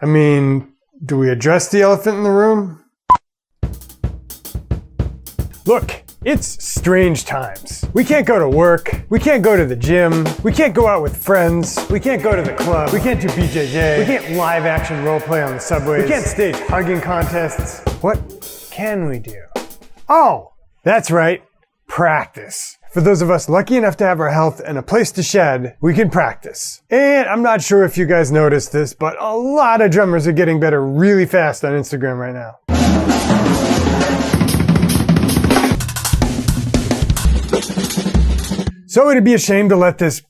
I mean, do we address the elephant in the room? Look, it's strange times. We can't go to work, we can't go to the gym, we can't go out with friends, we can't go to the club, we can't do BJJ, we can't live action roleplay on the subways, we can't stage hugging contests. What can we do? Oh, that's right, practice. For those of us lucky enough to have our health and a place to shed, we can practice. And I'm not sure if you guys noticed this, but a lot of drummers are getting better really fast on Instagram right now. So it'd be a shame to let this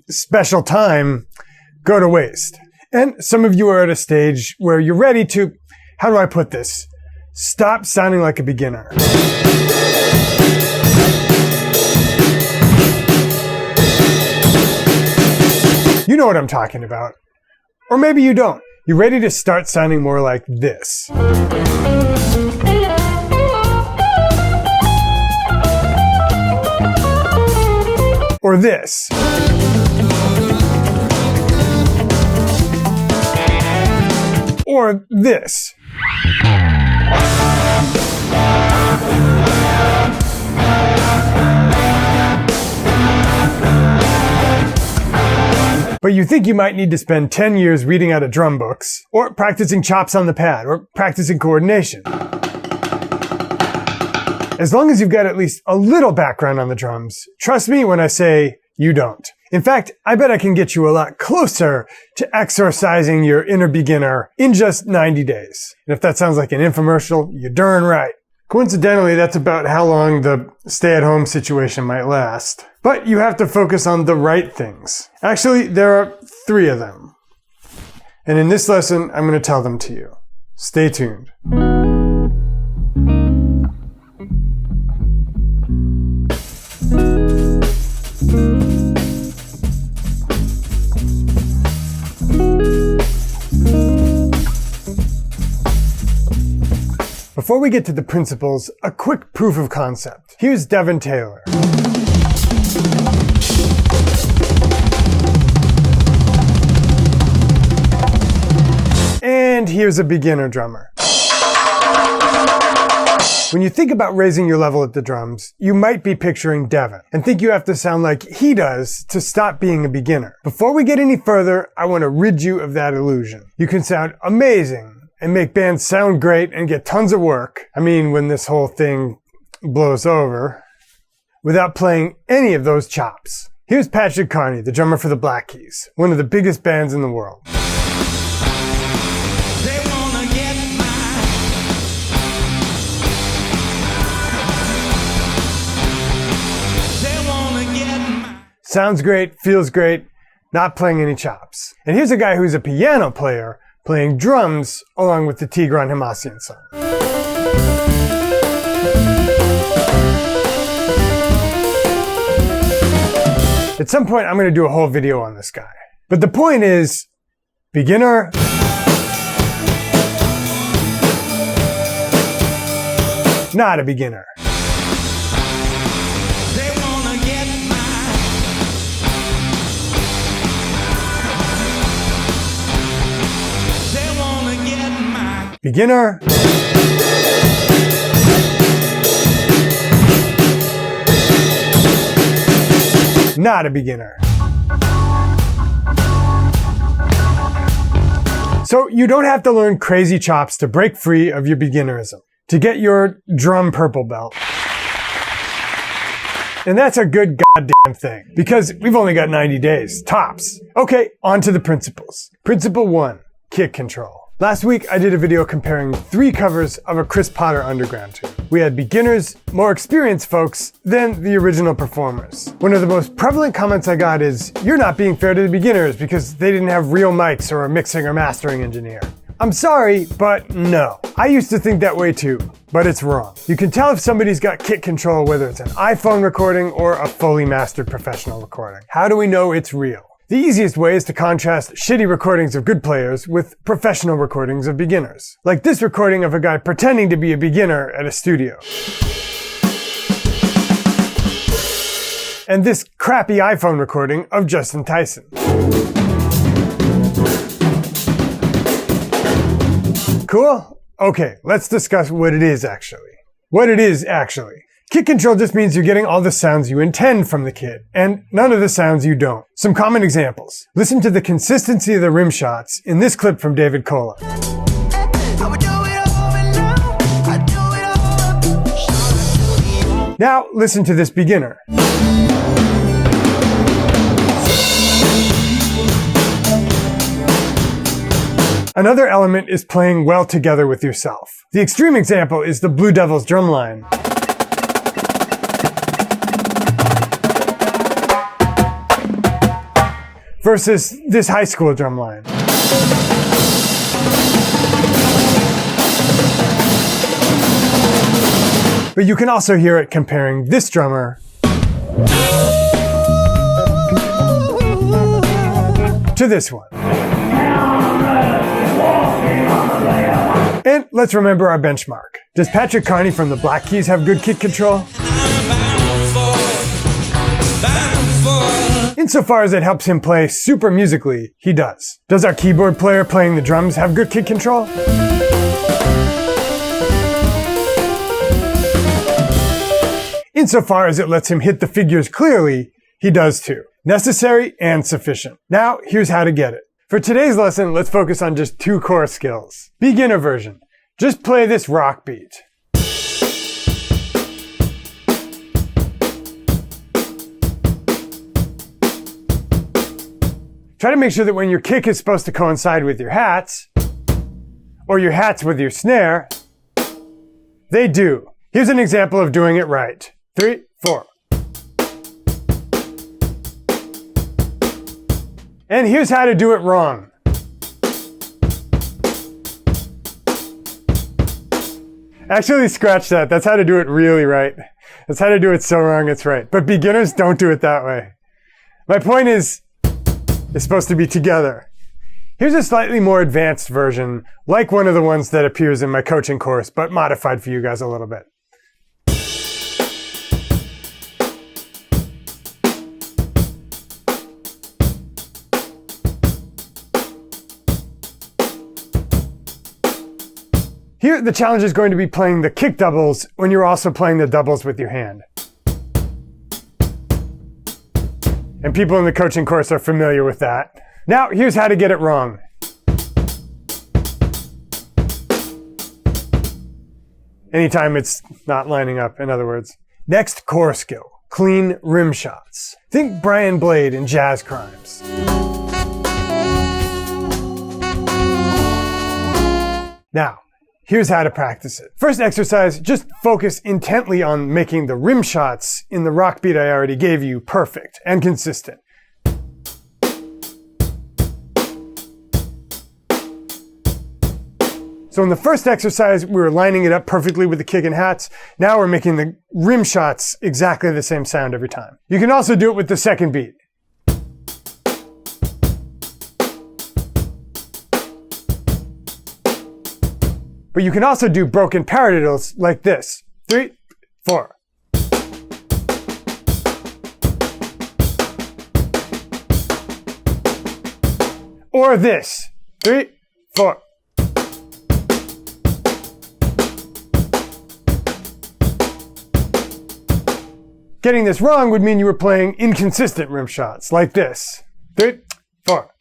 special time go to waste. And some of you are at a stage where you're ready to, how do I put this? Stop sounding like a beginner. You know what I'm talking about. Or maybe you don't. You're ready to start sounding more like this. Or this. Or this. But you think you might need to spend 10 years reading out of drum books, or practicing chops on the pad, or practicing coordination. As long as you've got at least a little background on the drums, trust me when I say you don't. In fact, I bet I can get you a lot closer to exorcising your inner beginner in just 90 days. And if that sounds like an infomercial, you're darn right. Coincidentally, that's about how long the stay-at-home situation might last. But you have to focus on the right things. Actually, there are 3 of them. And in this lesson, I'm going to tell them to you. Stay tuned. Before we get to the principles, a quick proof of concept. Here's Devin Taylor. And here's a beginner drummer. When you think about raising your level at the drums, you might be picturing Devin and think you have to sound like he does to stop being a beginner. Before we get any further, I want to rid you of that illusion. You can sound amazing and make bands sound great and get tons of work. I mean, when this whole thing blows over, without playing any of those chops. Here's Patrick Carney, the drummer for the Black Keys, one of the biggest bands in the world. Sounds great, feels great, not playing any chops. And here's a guy who's a piano player playing drums along with the Tigran Hamasyan song. At some point, I'm going to do a whole video on this guy. But the point is, beginner, not a beginner. Beginner, not a beginner. So you don't have to learn crazy chops to break free of your beginnerism, to get your drum purple belt. And that's a good goddamn thing, because we've only got 90 days, tops. Okay, on to the principles. Principle 1, kick control. Last week, I did a video comparing 3 covers of a Chris Potter Underground tune. We had beginners, more experienced folks, than the original performers. One of the most prevalent comments I got is, you're not being fair to the beginners because they didn't have real mics or a mixing or mastering engineer. I'm sorry, but no. I used to think that way too, but it's wrong. You can tell if somebody's got kick control whether it's an iPhone recording or a fully mastered professional recording. How do we know it's real? The easiest way is to contrast shitty recordings of good players with professional recordings of beginners. Like this recording of a guy pretending to be a beginner at a studio. And this crappy iPhone recording of Justin Tyson. Cool? Okay, let's discuss what it is actually. Kick control just means you're getting all the sounds you intend from the kit, and none of the sounds you don't. Some common examples. Listen to the consistency of the rim shots in this clip from David Kola. Now listen to this beginner. Another element is playing well together with yourself. The extreme example is the Blue Devils drum line. Versus this high school drum line. But you can also hear it comparing this drummer to this one. And let's remember our benchmark. Does Patrick Carney from the Black Keys have good kick control? Insofar as it helps him play super musically, he does. Does our keyboard player playing the drums have good kick control? Insofar as it lets him hit the figures clearly, he does too. Necessary and sufficient. Now, here's how to get it. For today's lesson, let's focus on just 2 core skills. Beginner version. Just play this rock beat. Try to make sure that when your kick is supposed to coincide with your hats, or your hats with your snare, they do. Here's an example of doing it right. 3, 4. And here's how to do it wrong. Actually, scratch that. That's how to do it really right. That's how to do it so wrong it's right. But beginners don't do it that way. My point is, it's supposed to be together. Here's a slightly more advanced version, like one of the ones that appears in my coaching course, but modified for you guys a little bit. Here, the challenge is going to be playing the kick doubles when you're also playing the doubles with your hand. And people in the coaching course are familiar with that. Now, here's how to get it wrong. Anytime it's not lining up, in other words. Next core skill, clean rim shots. Think Brian Blade in Jazz Crimes. Now, here's how to practice it. First exercise, just focus intently on making the rim shots in the rock beat I already gave you perfect and consistent. So in the first exercise, we were lining it up perfectly with the kick and hats. Now we're making the rim shots exactly the same sound every time. You can also do it with the second beat. But you can also do broken paradiddles like this. 3, 4. Or this. 3, 4. Getting this wrong would mean you were playing inconsistent rim shots like this. 3, 4.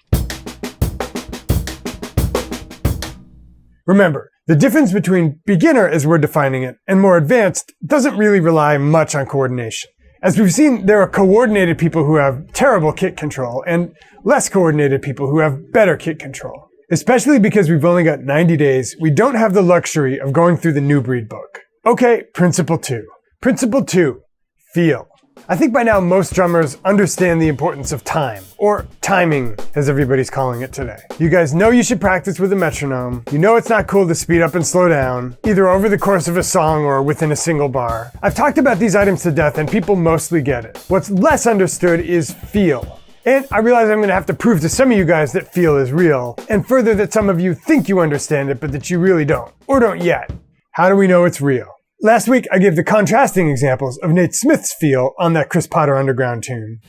Remember, the difference between beginner, as we're defining it, and more advanced doesn't really rely much on coordination. As we've seen, there are coordinated people who have terrible kick control and less coordinated people who have better kick control. Especially because we've only got 90 days, we don't have the luxury of going through the New Breed book. Okay, principle 2. Principle 2, feel. I think by now most drummers understand the importance of time, or timing, as everybody's calling it today. You guys know you should practice with a metronome. You know it's not cool to speed up and slow down, either over the course of a song or within a single bar. I've talked about these items to death and people mostly get it. What's less understood is feel. And I realize I'm gonna have to prove to some of you guys that feel is real, and further that some of you think you understand it, but that you really don't, or don't yet. How do we know it's real? Last week, I gave the contrasting examples of Nate Smith's feel on that Chris Potter Underground tune.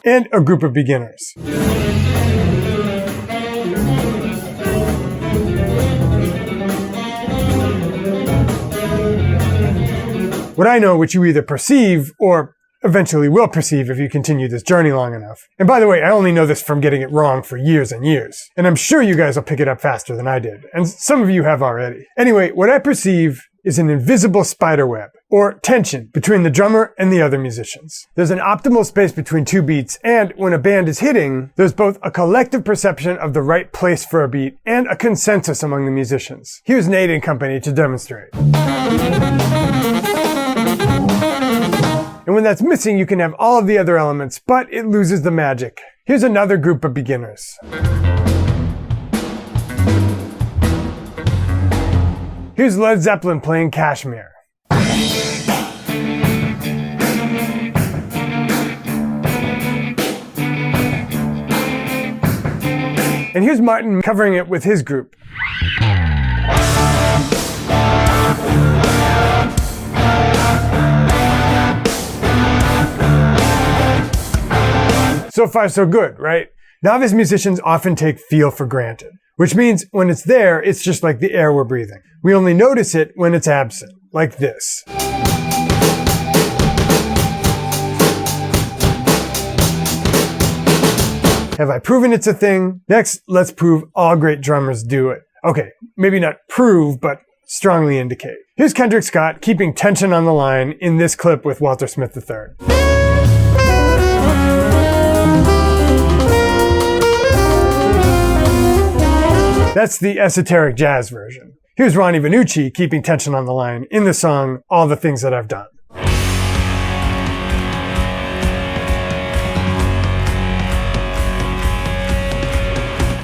and a group of beginners. What I know, which you either perceive or eventually will perceive if you continue this journey long enough. And by the way, I only know this from getting it wrong for years and years. And I'm sure you guys will pick it up faster than I did. And some of you have already. Anyway, what I perceive is an invisible spider web, or tension, between the drummer and the other musicians. There's an optimal space between two beats, and when a band is hitting, there's both a collective perception of the right place for a beat and a consensus among the musicians. Here's Nate and company to demonstrate. And when that's missing, you can have all of the other elements, but it loses the magic. Here's another group of beginners. Here's Led Zeppelin playing Kashmir. And here's Martin covering it with his group. So far, so good, right? Novice musicians often take feel for granted, which means when it's there, it's just like the air we're breathing. We only notice it when it's absent, like this. Have I proven it's a thing? Next, let's prove all great drummers do it. Okay, maybe not prove, but strongly indicate. Here's Kendrick Scott keeping tension on the line in this clip with Walter Smith III. That's the esoteric jazz version. Here's Ronnie Vannucci keeping tension on the line in the song All the Things That I've Done.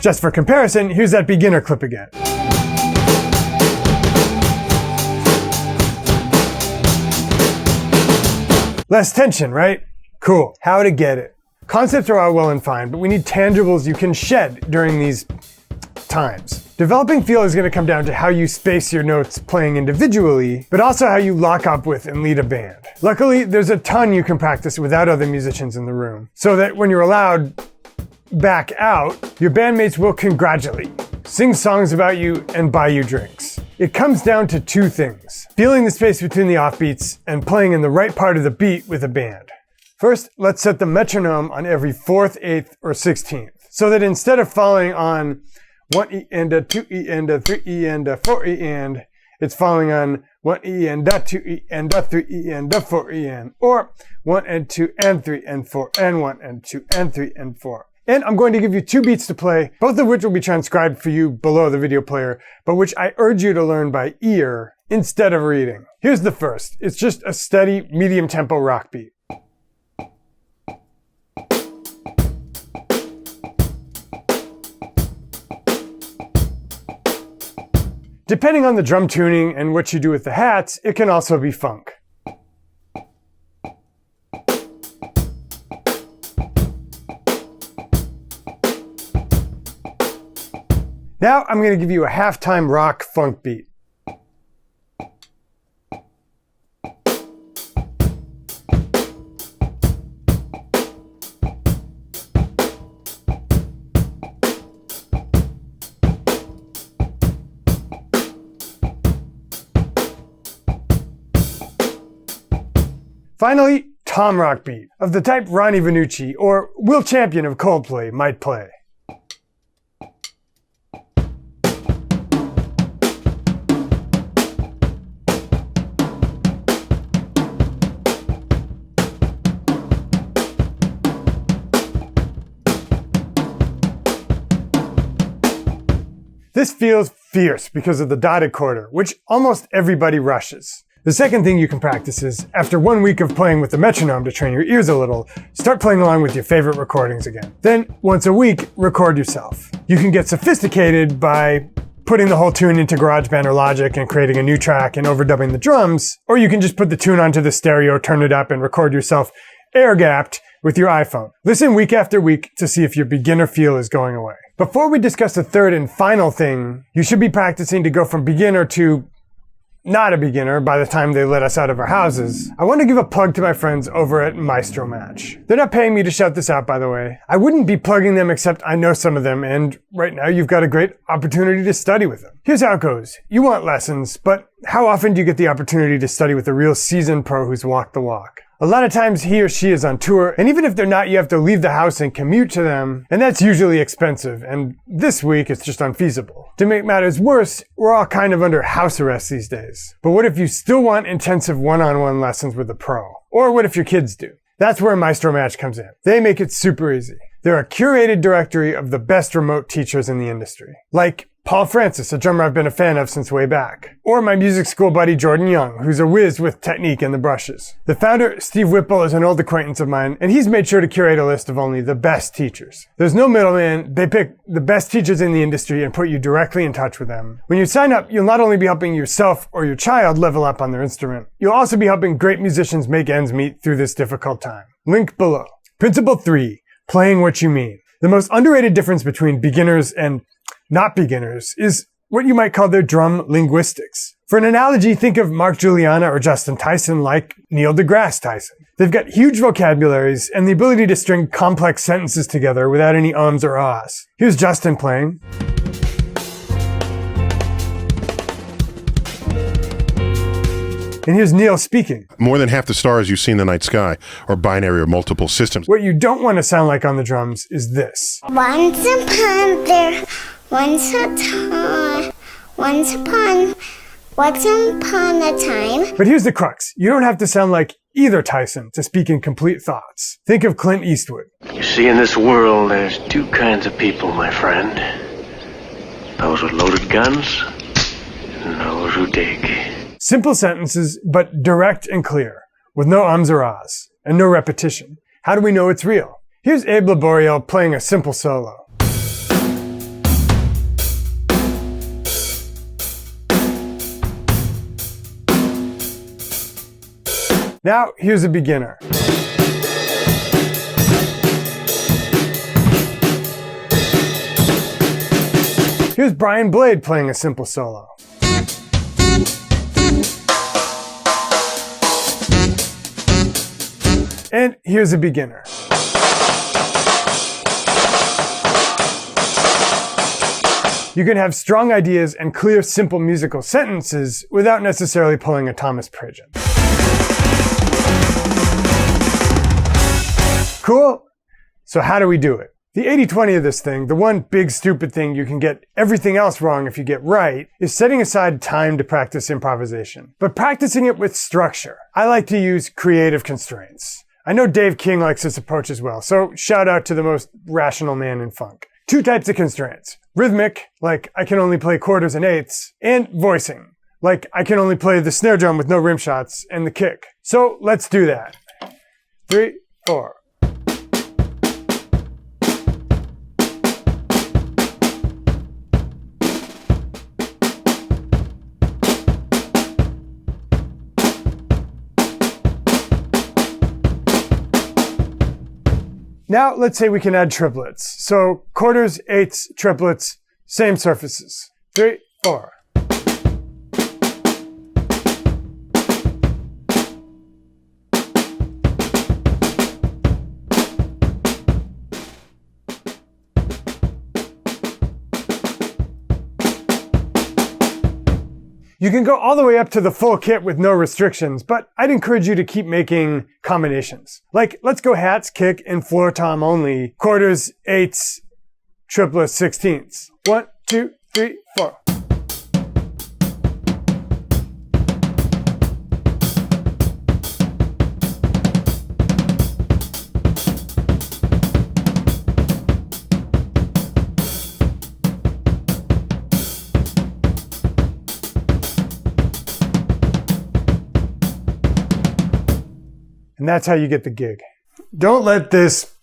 Just for comparison, here's that beginner clip again. Less tension, right? Cool. How to get it. Concepts are all well and fine, but we need tangibles you can shed during these times. Developing feel is going to come down to how you space your notes playing individually, but also how you lock up with and lead a band. Luckily, there's a ton you can practice without other musicians in the room, so that when you're allowed back out, your bandmates will congratulate you, sing songs about you, and buy you drinks. It comes down to two things: feeling the space between the offbeats and playing in the right part of the beat with a band. First, let's set the metronome on every 4th, 8th, or 16th, so that instead of falling on 1 E and a 2 E and a 3 E and a 4 E and, it's falling on 1 E and a 2 E and a 3 E and a 4 E and, or 1 and 2 and 3 and 4 and 1 and 2 and 3 and 4. And I'm going to give you 2 beats to play, both of which will be transcribed for you below the video player, but which I urge you to learn by ear instead of reading. Here's the first. It's just a steady, medium tempo rock beat. Depending on the drum tuning and what you do with the hats, it can also be funk. Now I'm going to give you a halftime rock funk beat. Finally, tom rock beat, of the type Ronnie Vannucci or Will Champion of Coldplay might play. This feels fierce because of the dotted quarter, which almost everybody rushes. The second thing you can practice is, after 1 week of playing with the metronome to train your ears a little, start playing along with your favorite recordings again. Then, once a week, record yourself. You can get sophisticated by putting the whole tune into GarageBand or Logic and creating a new track and overdubbing the drums, or you can just put the tune onto the stereo, turn it up, and record yourself air-gapped with your iPhone. Listen week after week to see if your beginner feel is going away. Before we discuss the third and final thing, you should be practicing to go from beginner to not a beginner by the time they let us out of our houses, I want to give a plug to my friends over at Maestro Match. They're not paying me to shout this out, by the way. I wouldn't be plugging them except I know some of them, and right now you've got a great opportunity to study with them. Here's how it goes. You want lessons, but how often do you get the opportunity to study with a real seasoned pro who's walked the walk? A lot of times he or she is on tour, and even if they're not, you have to leave the house and commute to them, and that's usually expensive, and this week it's just unfeasible. To make matters worse, we're all kind of under house arrest these days. But what if you still want intensive one-on-one lessons with a pro? Or what if your kids do? That's where Maestro Match comes in. They make it super easy. They're a curated directory of the best remote teachers in the industry. Like Paul Francis, a drummer I've been a fan of since way back. Or my music school buddy Jordan Young, who's a whiz with technique and the brushes. The founder, Steve Whipple, is an old acquaintance of mine, and he's made sure to curate a list of only the best teachers. There's no middleman. They pick the best teachers in the industry and put you directly in touch with them. When you sign up, you'll not only be helping yourself or your child level up on their instrument, you'll also be helping great musicians make ends meet through this difficult time. Link below. Principle 3, playing what you mean. The most underrated difference between beginners and not beginners is what you might call their drum linguistics. For an analogy, think of Mark Juliana or Justin Tyson like Neil deGrasse Tyson. They've got huge vocabularies and the ability to string complex sentences together without any ums or ahs. Here's Justin playing. And here's Neil speaking. More than half the stars you see in the night sky are binary or multiple systems. What you don't want to sound like on the drums is this. Once upon a time. But here's the crux. You don't have to sound like either Tyson to speak in complete thoughts. Think of Clint Eastwood. You see, in this world, there's two kinds of people, my friend. Those with loaded guns and those who dig. Simple sentences, but direct and clear, with no ums or ahs, and no repetition. How do we know it's real? Here's Abe Laboriel playing a simple solo. Now, here's a beginner. Here's Brian Blade playing a simple solo. And here's a beginner. You can have strong ideas and clear, simple musical sentences without necessarily pulling a Thomas Pridgeon. Cool? So how do we do it? The 80-20 of this thing, the one big stupid thing you can get everything else wrong if you get right, is setting aside time to practice improvisation, but practicing it with structure. I like to use creative constraints. I know Dave King likes this approach as well, so shout out to the most rational man in funk. 2 types of constraints. Rhythmic, like I can only play quarters and eighths, and voicing, like I can only play the snare drum with no rim shots and the kick. So let's do that. 3, 4. Now, let's say we can add triplets. So quarters, eighths, triplets, same surfaces. 3, 4. You can go all the way up to the full kit with no restrictions, but I'd encourage you to keep making combinations. Like, let's go hats, kick, and floor tom only. Quarters, eighths, triplets, sixteenths. 1, 2, 3, 4. And that's how you get the gig. Don't let this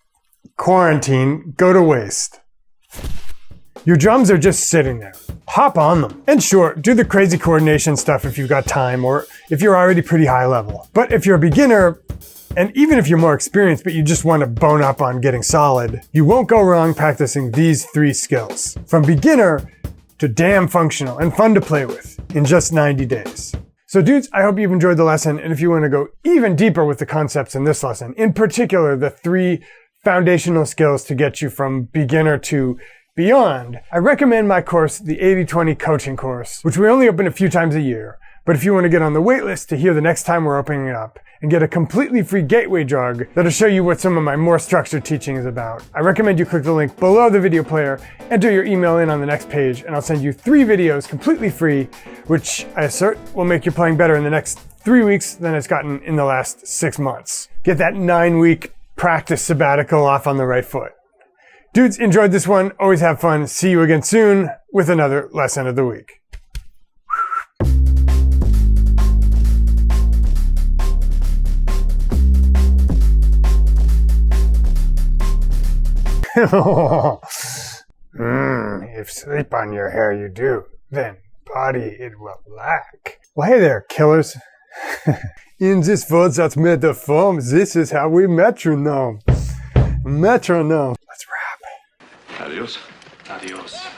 quarantine go to waste. Your drums are just sitting there. Hop on them. And sure, do the crazy coordination stuff if you've got time or if you're already pretty high level. But if you're a beginner, and even if you're more experienced but you just want to bone up on getting solid, you won't go wrong practicing these 3 skills. From beginner to damn functional and fun to play with in just 90 days. So dudes, I hope you've enjoyed the lesson, and if you want to go even deeper with the concepts in this lesson, in particular the 3 foundational skills to get you from beginner to beyond, I recommend my course, the 80/20 coaching course, which we only open a few times a year. But if you want to get on the wait list to hear the next time we're opening it up and get a completely free gateway drug that'll show you what some of my more structured teaching is about, I recommend you click the link below the video player, enter your email in on the next page, and I'll send you 3 videos completely free, which I assert will make your playing better in the next 3 weeks than it's gotten in the last 6 months. Get that 9-week practice sabbatical off on the right foot. Dudes, enjoyed this one. Always have fun. See you again soon with another lesson of the week. If sleep on your hair you do, then body it will lack. Well, hey there, killers. In this world that's made of foam, this is how we metronome. Metronome. Let's wrap. Adios. Adios.